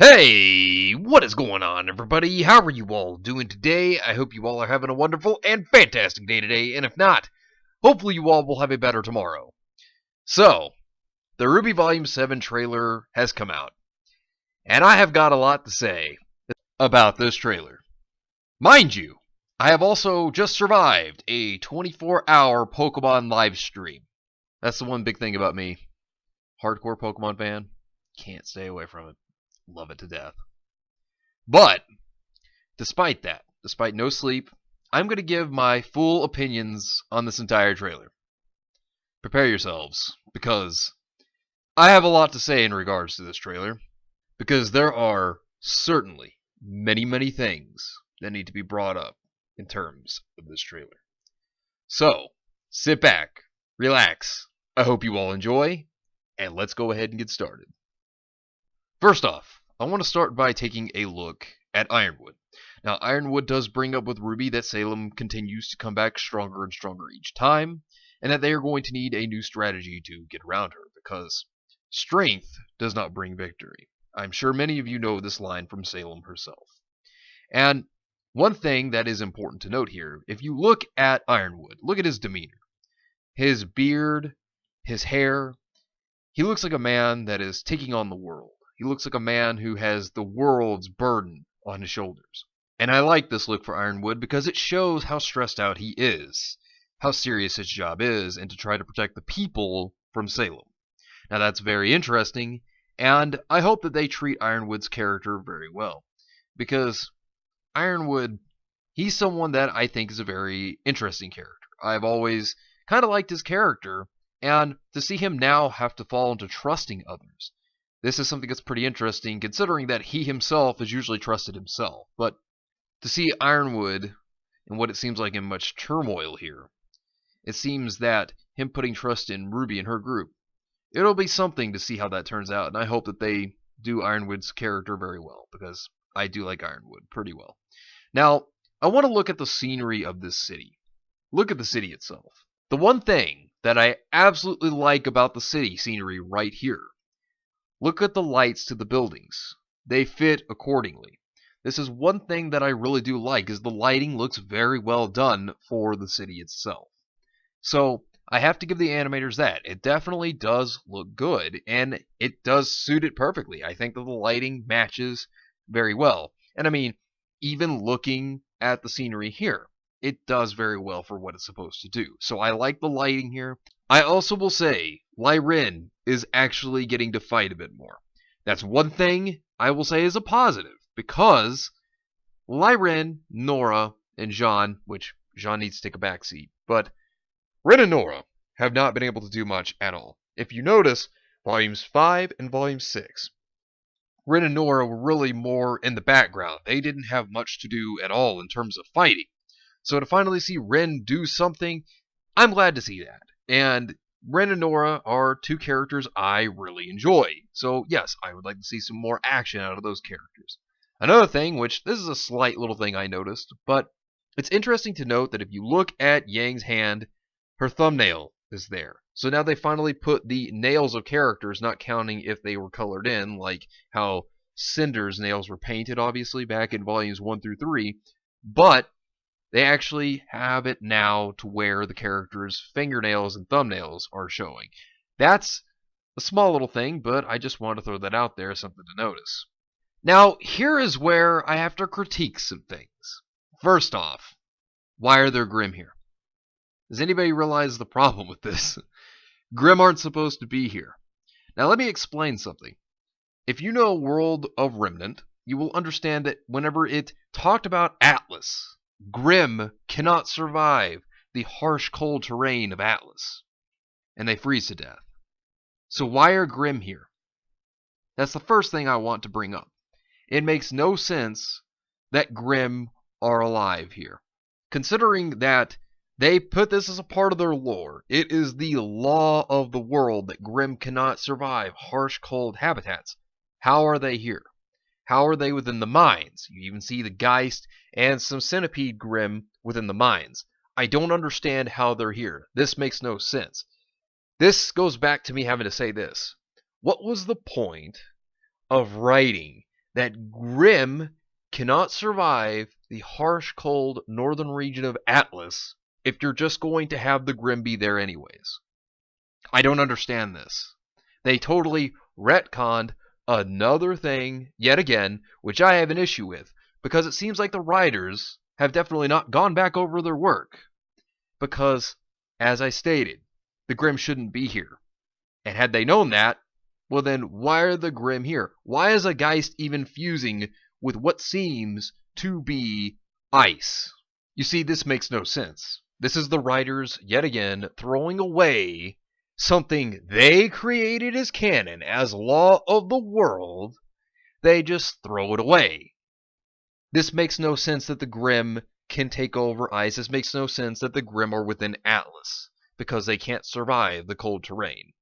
Hey, what is going on, everybody? How are you all doing today? I hope you all are having a wonderful and fantastic day today, and if not, hopefully you all will have a better tomorrow. So, the RWBY Volume 7 trailer has come out, and I have got a lot to say about this trailer. Mind you, I have also just survived a 24-hour Pokemon live stream. That's the one big thing about me. Hardcore Pokemon fan, can't stay away from it. Love it to death. But, despite that, despite no sleep, I'm going to give my full opinions on this entire trailer. Prepare yourselves, because I have a lot to say in regards to this trailer, because there are certainly many things that need to be brought up in terms of this trailer. So, sit back, relax, I hope you all enjoy, and let's go ahead and get started. First off, I want to start by taking a look at Ironwood. Now, Ironwood does bring up with RWBY that Salem continues to come back stronger and stronger each time, and that they are going to need a new strategy to get around her, because strength does not bring victory. I'm sure many of you know this line from Salem herself. And one thing that is important to note here, if you look at Ironwood, look at his demeanor. His beard, his hair, he looks like a man that is taking on the world. He looks like a man who has the world's burden on his shoulders. And I like this look for Ironwood because it shows how stressed out he is, how serious his job is, and to try to protect the people from Salem. Now that's very interesting, and I hope that they treat Ironwood's character very well. Because Ironwood, he's someone that I think is a very interesting character. I've always kind of liked his character, and to see him now have to fall into trusting others, this is something that's pretty interesting, considering that he himself is usually trusted himself. But to see Ironwood in what it seems like in much turmoil here, it seems that him putting trust in RWBY and her group, it'll be something to see how that turns out, and I hope that they do Ironwood's character very well, because I do like Ironwood pretty well. Now, I want to look at the scenery of this city. Look at the city itself. The one thing that I absolutely like about the city scenery right here, look at the lights to the buildings. They fit accordingly. This is one thing that I really do like, is the lighting looks very well done for the city itself. So, I have to give the animators that. It definitely does look good, and it does suit it perfectly. I think that the lighting matches very well. And I mean, even looking at the scenery here, it does very well for what it's supposed to do. So I like the lighting here. I also will say, Lyrin is actually getting to fight a bit more. That's one thing I will say is a positive, because Lyrin, Nora, and Jean, which Jean needs to take a backseat, but Ren and Nora have not been able to do much at all. If you notice, Volumes 5 and Volume 6, Ren and Nora were really more in the background. They didn't have much to do at all in terms of fighting. So to finally see Ren do something, I'm glad to see that. And Ren and Nora are two characters I really enjoy. So yes, I would like to see some more action out of those characters. Another thing, which this is a slight little thing I noticed, but it's interesting to note that if you look at Yang's hand, her thumbnail is there. So now they finally put the nails of characters, not counting if they were colored in, like how Cinder's nails were painted, obviously, back in Volumes 1 through 3, but they actually have it now to where the characters' fingernails and thumbnails are showing. That's a small little thing, but I just want to throw that out there as something to notice. Now, here is where I have to critique some things. First off, why are there Grimm here? Does anybody realize the problem with this? Grimm aren't supposed to be here. Now let me explain something. If you know World of Remnant, you will understand that whenever it talked about Atlas, Grimm cannot survive the harsh, cold terrain of Atlas, and they freeze to death. So why are Grimm here? That's the first thing I want to bring up. It makes no sense that Grimm are alive here, considering that they put this as a part of their lore. It is the law of the world that Grimm cannot survive harsh, cold habitats. How are they here? How are they within the mines? You even see the Geist and some Centipede Grimm within the mines. I don't understand how they're here. This makes no sense. This goes back to me having to say this. What was the point of writing that Grimm cannot survive the harsh, cold northern region of Atlas if you're just going to have the Grimm be there anyways. I don't understand this. They totally retconned another thing yet again, which I have an issue with, because it seems like the writers have definitely not gone back over their work. Because, as I stated, the Grimm shouldn't be here. And had they known that, well then why are the Grimm here? Why is a Geist even fusing with what seems to be ice? You see, this makes no sense. This is the writers, yet again, throwing away something they created as canon, as law of the world. They just throw it away. This makes no sense that the Grimm can take over ice. This makes no sense that the Grimm are within Atlas, because they can't survive the cold terrain.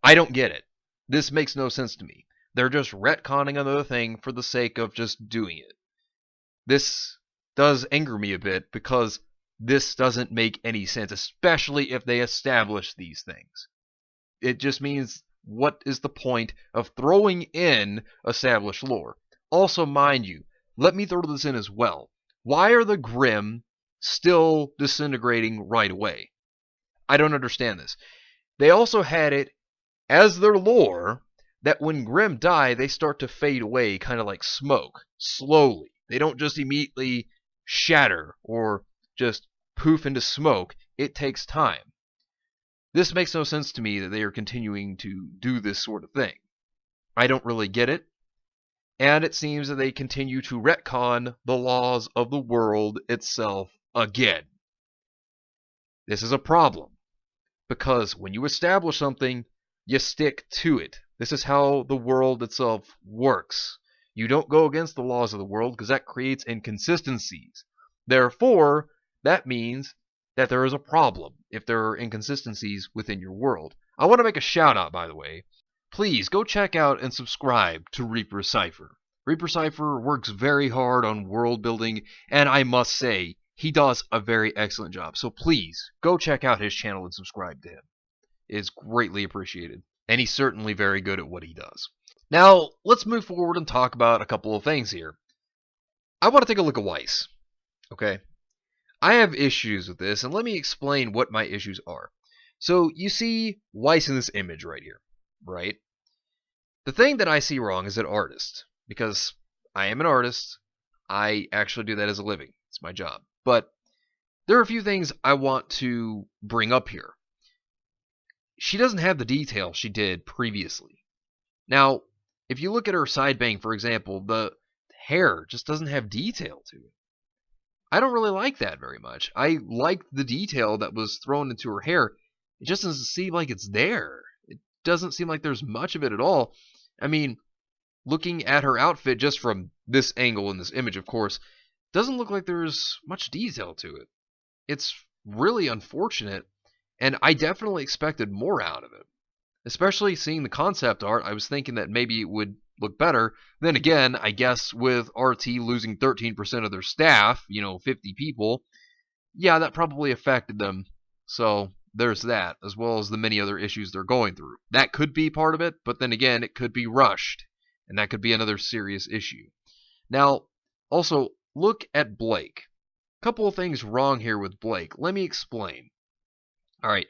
I don't get it. This makes no sense to me. They're just retconning another thing for the sake of just doing it. This does anger me a bit because this doesn't make any sense, especially if they establish these things. It just means, what is the point of throwing in established lore? Also, mind you, let me throw this in as well. Why are the Grimm still disintegrating right away? I don't understand this. They also had it as their lore that when Grimm die, they start to fade away, kind of like smoke, slowly. They don't just immediately shatter or just poof into smoke. It takes time. This makes no sense to me that they are continuing to do this sort of thing. I don't really get it. And it seems that they continue to retcon the laws of the world itself again. This is a problem, because when you establish something, you stick to it. This is how the world itself works. You don't go against the laws of the world, because that creates inconsistencies. Therefore, that means that there is a problem if there are inconsistencies within your world. I want to make a shout out, by the way. Please go check out and subscribe to RWBY Scypher. RWBY Scypher works very hard on world building, and I must say, he does a very excellent job. So please, go check out his channel and subscribe to him. It's greatly appreciated, and he's certainly very good at what he does. Now, let's move forward and talk about a couple of things here. I want to take a look at Weiss, okay? I have issues with this, and let me explain what my issues are. So, you see Weiss in this image right here, right? The thing that I see wrong is an artist, because I am an artist. I actually do that as a living. It's my job. But there are a few things I want to bring up here. She doesn't have the detail she did previously. Now, if you look at her side bang, for example, the hair just doesn't have detail to it. I don't really like that very much. I like the detail that was thrown into her hair. It just doesn't seem like it's there. It doesn't seem like there's much of it at all. I mean, looking at her outfit just from this angle in this image, of course, doesn't look like there's much detail to it. It's really unfortunate, and I definitely expected more out of it. Especially seeing the concept art, I was thinking that maybe it would look better. Then again, I guess with RT losing 13% of their staff, 50 people, yeah, that probably affected them. So there's that, as well as the many other issues they're going through. That could be part of it, but then again, it could be rushed, and that could be another serious issue. Now, also, look at Blake. A couple of things wrong here with Blake. Let me explain. Alright,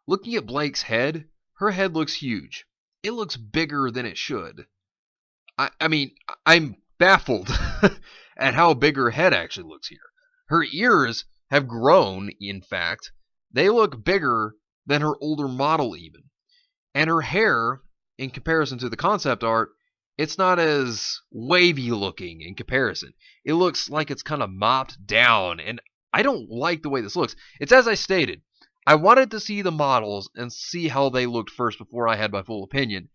looking at Blake's head, her head looks huge. It looks bigger than it should. I mean, I'm baffled at how big her head actually looks here. Her ears have grown, in fact. They look bigger than her older model even. And her hair, in comparison to the concept art, it's not as wavy looking in comparison. It looks like it's kind of mopped down, and I don't like the way this looks. It's as I stated. I wanted to see the models and see how they looked first before I had my full opinion.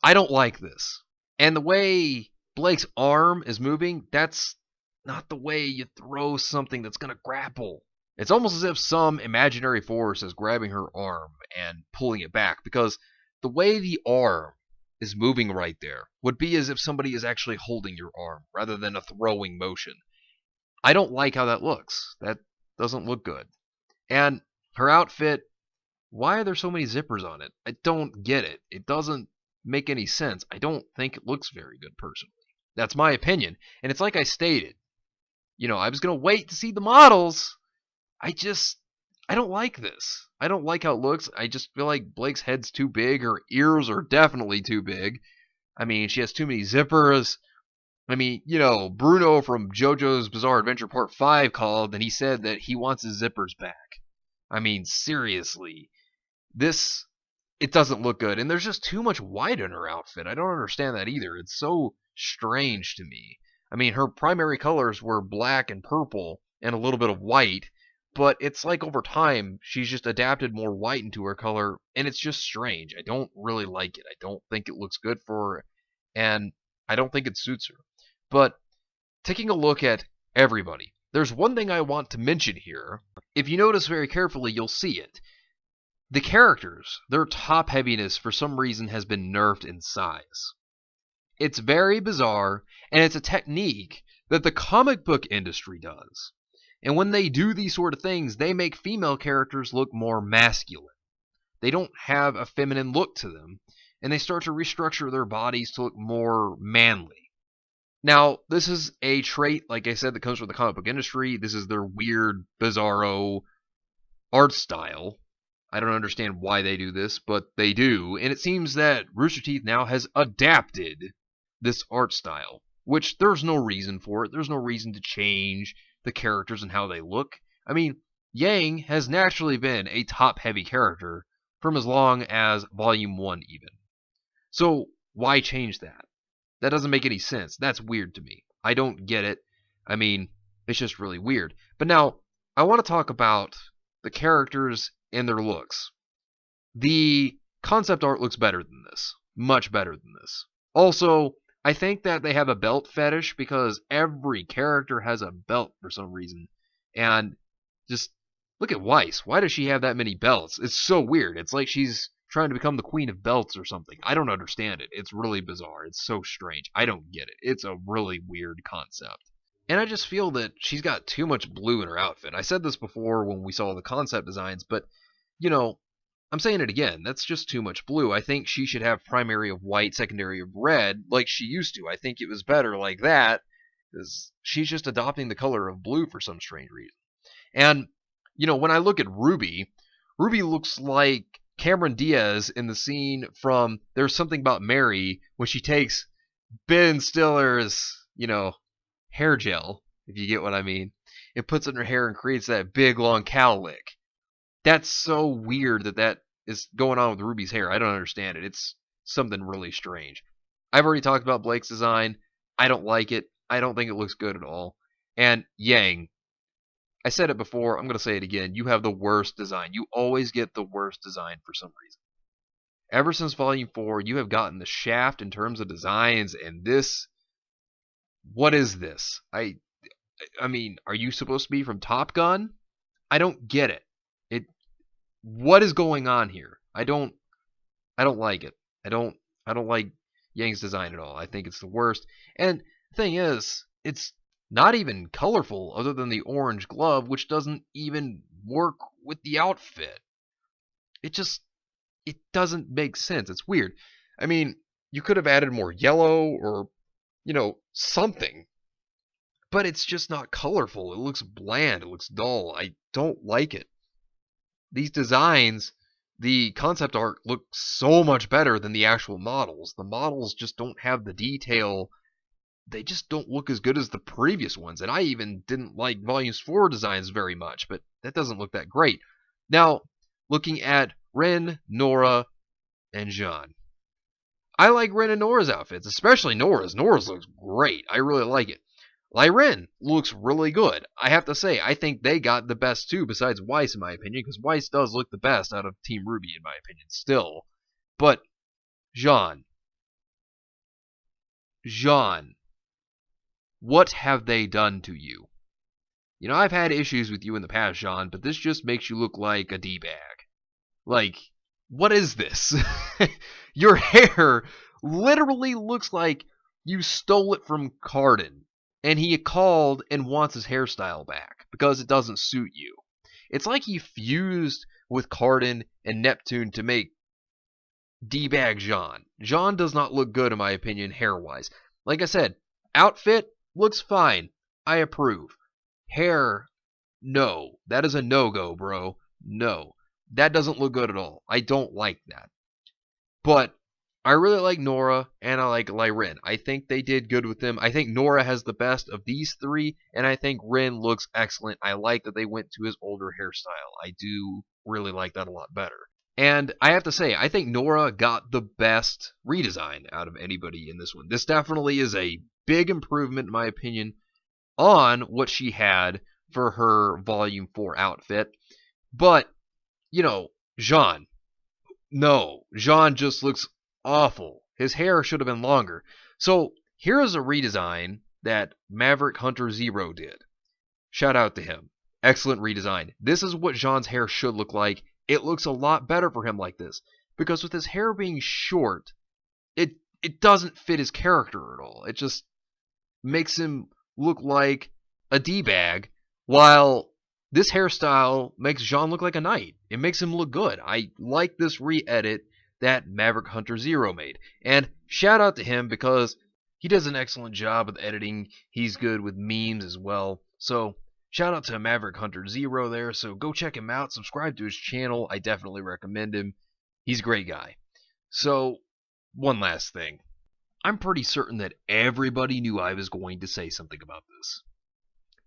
I don't like this. And the way Blake's arm is moving, that's not the way you throw something that's going to grapple. It's almost as if some imaginary force is grabbing her arm and pulling it back, because the way the arm is moving right there would be as if somebody is actually holding your arm rather than a throwing motion. I don't like how that looks. That doesn't look good. And her outfit, why are there so many zippers on it? I don't get it. It doesn't make any sense. I don't think it looks very good personally. That's my opinion. And it's like I stated, I was going to wait to see the models. I don't like this. I don't like how it looks. I just feel like Blake's head's too big. Her ears are definitely too big. I mean, she has too many zippers. I mean, Bruno from JoJo's Bizarre Adventure Part 5 called and he said that he wants his zippers back. I mean, seriously. This, it doesn't look good. And there's just too much white in her outfit. I don't understand that either. It's so strange to me. I mean, her primary colors were black and purple and a little bit of white. But it's like over time, she's just adapted more white into her color, and it's just strange. I don't really like it. I don't think it looks good for her, and I don't think it suits her. But taking a look at everybody, there's one thing I want to mention here. If you notice very carefully, you'll see it. The characters, their top heaviness for some reason has been nerfed in size. It's very bizarre, and it's a technique that the comic book industry does. And when they do these sort of things, they make female characters look more masculine. They don't have a feminine look to them, and they start to restructure their bodies to look more manly. Now, this is a trait, like I said, that comes from the comic book industry. This is their weird, bizarro art style. I don't understand why they do this, but they do. And it seems that Rooster Teeth now has adapted this art style, which there's no reason for it. There's no reason to change the characters and how they look. I mean, Yang has naturally been a top-heavy character from as long as Volume 1 even. So, why change that? That doesn't make any sense. That's weird to me. I don't get it. I mean, it's just really weird. But now, I want to talk about the characters and their looks. The concept art looks better than this. Much better than this. Also, I think that they have a belt fetish because every character has a belt for some reason. And just look at Weiss. Why does she have that many belts? It's so weird. It's like she's trying to become the queen of belts or something. I don't understand it. It's really bizarre. It's so strange. I don't get it. It's a really weird concept. And I just feel that she's got too much blue in her outfit. I said this before when we saw the concept designs, but, I'm saying it again. That's just too much blue. I think she should have primary of white, secondary of red, like she used to. I think it was better like that, because she's just adopting the color of blue for some strange reason. And, when I look at RWBY, RWBY looks like Cameron Diaz in the scene from There's Something About Mary when she takes Ben Stiller's, hair gel, if you get what I mean, and puts it in her hair and creates that big, long cowlick. That's so weird that is going on with RWBY's hair. I don't understand it. It's something really strange. I've already talked about Blake's design. I don't like it. I don't think it looks good at all. And Yang, I said it before. I'm going to say it again. You have the worst design. You always get the worst design for some reason. Ever since Volume 4, you have gotten the shaft in terms of designs, and this... What is this? I mean, are you supposed to be from Top Gun? I don't get it. What is going on here? I don't like it. I don't like Yang's design at all. I think it's the worst. And the thing is, it's not even colorful other than the orange glove, which doesn't even work with the outfit. It doesn't make sense. It's weird. I mean, you could have added more yellow or, something. But it's just not colorful. It looks bland. It looks dull. I don't like it. These designs, the concept art looks so much better than the actual models. The models just don't have the detail. They just don't look as good as the previous ones. And I even didn't like Volumes 4 designs very much, but that doesn't look that great. Now, looking at Ren, Nora, and Jean. I like Ren and Nora's outfits, especially Nora's. Nora's looks great. I really like it. Lyren looks really good. I have to say, I think they got the best too, besides Weiss, in my opinion, because Weiss does look the best out of Team RWBY, in my opinion, still. But, Jean, what have they done to you? I've had issues with you in the past, Jean, but this just makes you look like a D-bag. Like, what is this? Your hair literally looks like you stole it from Cardin. And he called and wants his hairstyle back because it doesn't suit you. It's like he fused with Cardin and Neptune to make D-Bag Jean. Jean does not look good, in my opinion, hair-wise. Like I said, Outfit looks fine. I approve. Hair, no. That is a no-go, bro. No. That doesn't look good at all. I don't like that. But I really like Nora and I like Lyrin. I think they did good with them. I think Nora has the best of these three, and I think Rin looks excellent. I like that they went to his older hairstyle. I do really like that a lot better. And I have to say, I think Nora got the best redesign out of anybody in this one. This definitely is a big improvement, in my opinion, on what she had for her Volume 4 outfit. But, Jean. No, Jean just looks awful. His hair should have been longer. So, here is a redesign that Maverick Hunter Zero did. Shout out to him. Excellent redesign. This is what Jean's hair should look like. It looks a lot better for him like this. Because with his hair being short, it doesn't fit his character at all. It just makes him look like a D-bag, while this hairstyle makes Jean look like a knight. It makes him look good. I like this re-edit that Maverick Hunter Zero made. And shout out to him because he does an excellent job with editing. He's good with memes as well. So shout out to Maverick Hunter Zero there. So go check him out. Subscribe to his channel. I definitely recommend him. He's a great guy. So one last thing. I'm pretty certain that everybody knew I was going to say something about this.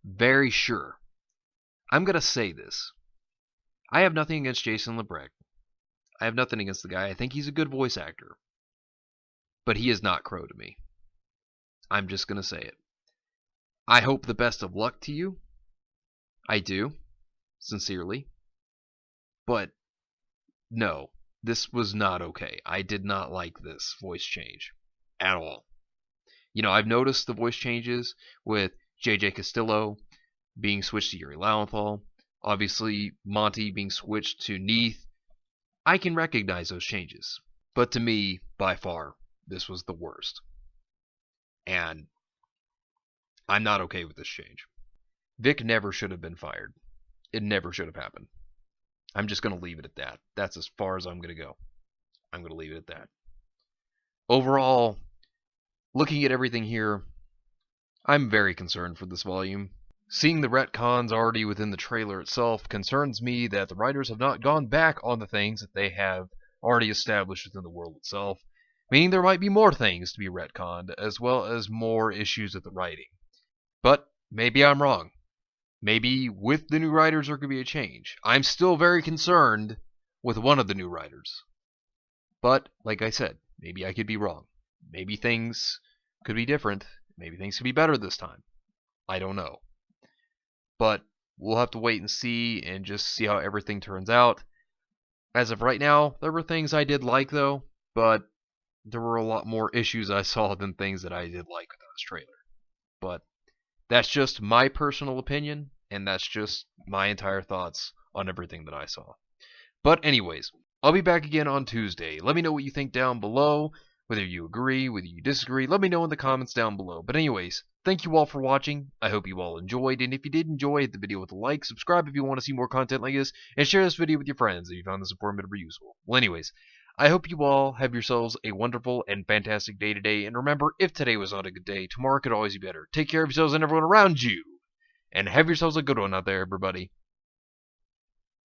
Very sure. I'm going to say this. I have nothing against Jason Lebrecht. I have nothing against the guy. I think he's a good voice actor. But he is not Crow to me. I'm just going to say it. I hope the best of luck to you. I do. Sincerely. But no, this was not okay. I did not like this voice change at all. I've noticed the voice changes with J.J. Castillo being switched to Yuri Lowenthal. Obviously, Monty being switched to Neith. I can recognize those changes. But to me, by far, this was the worst. And I'm not okay with this change. Vic never should have been fired. It never should have happened. I'm just going to leave it at that. That's as far as I'm going to go. I'm going to leave it at that. Overall, looking at everything here, I'm very concerned for this volume. Seeing the retcons already within the trailer itself concerns me that the writers have not gone back on the things that they have already established within the world itself, meaning there might be more things to be retconned, as well as more issues with the writing. But maybe I'm wrong. Maybe with the new writers there could be a change. I'm still very concerned with one of the new writers. But, like I said, maybe I could be wrong. Maybe things could be different. Maybe things could be better this time. I don't know. But we'll have to wait and see and just see how everything turns out. As of right now, there were things I did like though, but there were a lot more issues I saw than things that I did like with this trailer. But that's just my personal opinion, and that's just my entire thoughts on everything that I saw. But anyways, I'll be back again on Tuesday. Let me know what you think down below, whether you agree, whether you disagree. Let me know in the comments down below. But anyways, thank you all for watching. I hope you all enjoyed, and if you did enjoy, hit the video with a like, subscribe if you want to see more content like this, and share this video with your friends if you found this informative or useful. Well anyways, I hope you all have yourselves a wonderful and fantastic day today, and remember, if today was not a good day, tomorrow could always be better. Take care of yourselves and everyone around you, and have yourselves a good one out there, everybody.